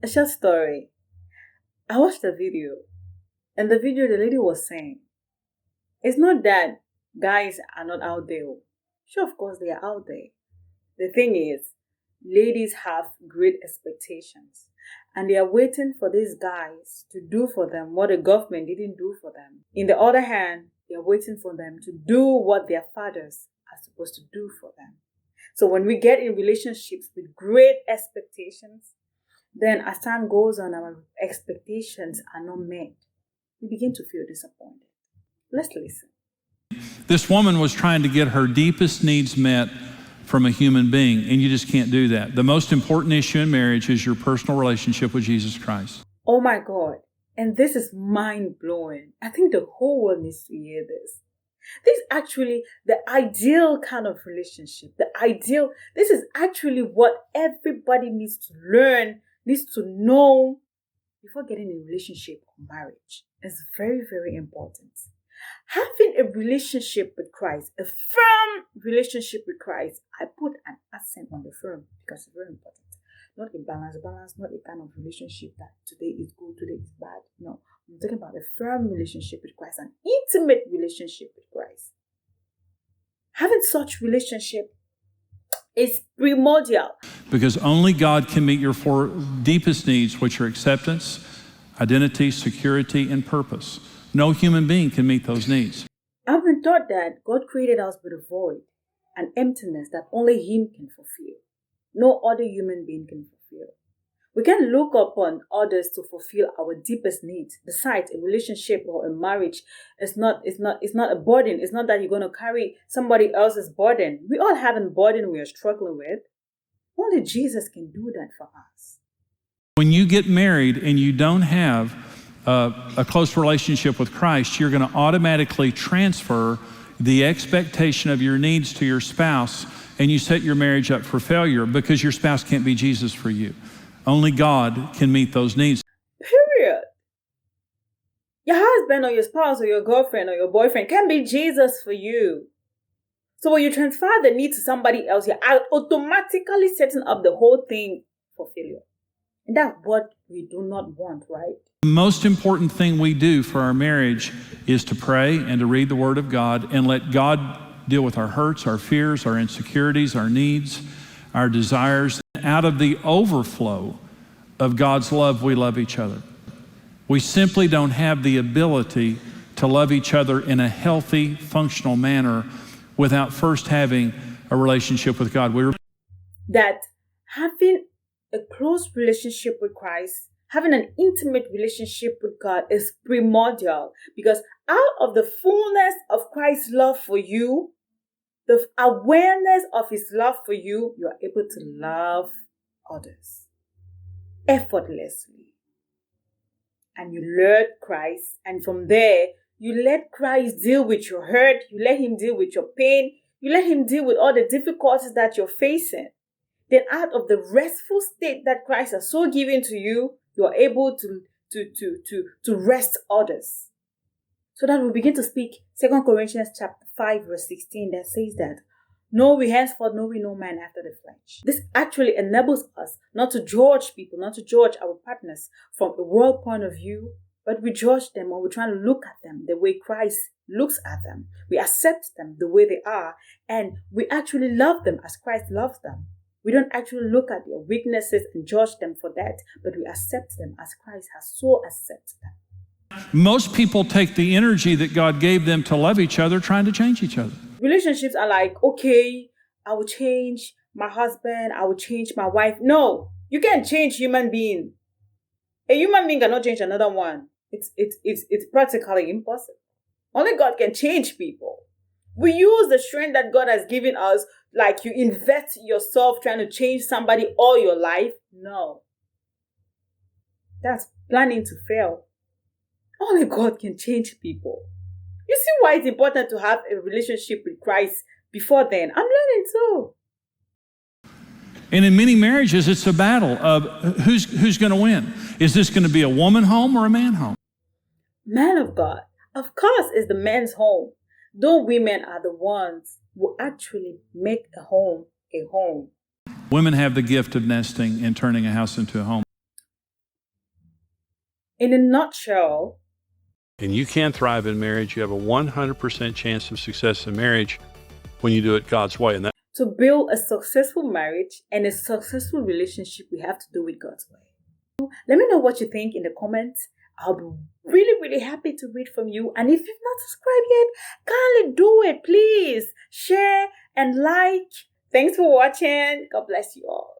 A short story. I watched a video, and the video the lady was saying, it's not that guys are not out there. Sure, of course, they are out there. The thing is, ladies have great expectations, and they are waiting for these guys to do for them what the government didn't do for them. In the other hand, they are waiting for them to do what their fathers are supposed to do for them. So when we get in relationships with great expectations, then as time goes on, our expectations are not met. We begin to feel disappointed. Let's listen. This woman was trying to get her deepest needs met from a human being, and you just can't do that. The most important issue in marriage is your personal relationship with Jesus Christ. Oh my God. And this is mind-blowing. I think the whole world needs to hear this. This is actually the ideal kind of relationship. This is actually what everybody needs to learn, needs to know before getting in a relationship or marriage. It's very, very important. Having a relationship with Christ, a firm relationship with Christ, I put an accent on the firm because it's very important. Not a balance, not a kind of relationship that today is good, today is bad. No, I'm talking about a firm relationship with Christ, an intimate relationship with Christ. Having such relationship is primordial. Because only God can meet your four deepest needs, which are acceptance, identity, security, and purpose. No human being can meet those needs. I've been taught that God created us with a void, an emptiness that only Him can fulfill. No other human being can fulfill. We can look upon others to fulfill our deepest needs. Besides, a relationship or a marriage is not a burden. It's not that you're going to carry somebody else's burden. We all have a burden we are struggling with. Only Jesus can do that for us. When you get married and you don't have a close relationship with Christ, you're going to automatically transfer the expectation of your needs to your spouse, and you set your marriage up for failure because your spouse can't be Jesus for you. Only God can meet those needs. Period. Your husband or your spouse or your girlfriend or your boyfriend can be Jesus for you. So when you transfer the need to somebody else, you're automatically setting up the whole thing for failure. And that's what we do not want, right? The most important thing we do for our marriage is to pray and to read the Word of God and let God deal with our hurts, our fears, our insecurities, our needs, our desires. Out of the overflow of God's love, we love each other. We simply don't have the ability to love each other in a healthy, functional manner without first having a relationship with God. That having a close relationship with Christ, having an intimate relationship with God is primordial, because out of the fullness of Christ's love for you, the awareness of His love for you, you are able to love others effortlessly. And you learn Christ, and from there, you let Christ deal with your hurt, you let Him deal with your pain, you let Him deal with all the difficulties that you're facing. Then out of the restful state that Christ has so given to you, you are able to rest others. So that we begin to speak 2 Corinthians chapter 5 verse 16 that says that, "No, we henceforth know we no man after the flesh." This actually enables us not to judge people, not to judge our partners from a world point of view, but we judge them, or we try to look at them the way Christ looks at them. We accept them the way they are, and we actually love them as Christ loves them. We don't actually look at their weaknesses and judge them for that, but we accept them as Christ has so accepted them. Most people take the energy that God gave them to love each other trying to change each other. Relationships are like, okay, I will change my husband, I will change my wife. No, you can't change human being. A human being cannot change another one. It's practically impossible. Only God can change people. We use the strength that God has given us, like you invest yourself trying to change somebody all your life. No. That's planning to fail. Only God can change people. You see why it's important to have a relationship with Christ before then? I'm learning too. And in many marriages, it's a battle of who's going to win. Is this going to be a woman home or a man home? Man of God, of course, is the man's home. Though women are the ones who actually make a home a home. Women have the gift of nesting and turning a house into a home. In a nutshell, and you can thrive in marriage. You have a 100% chance of success in marriage when you do it God's way. And that to build a successful marriage and a successful relationship, we have to do it God's way. Let me know what you think in the comments. I'll be really, really happy to read from you. And if you've not subscribed yet, kindly do it. Please share and like. Thanks for watching. God bless you all.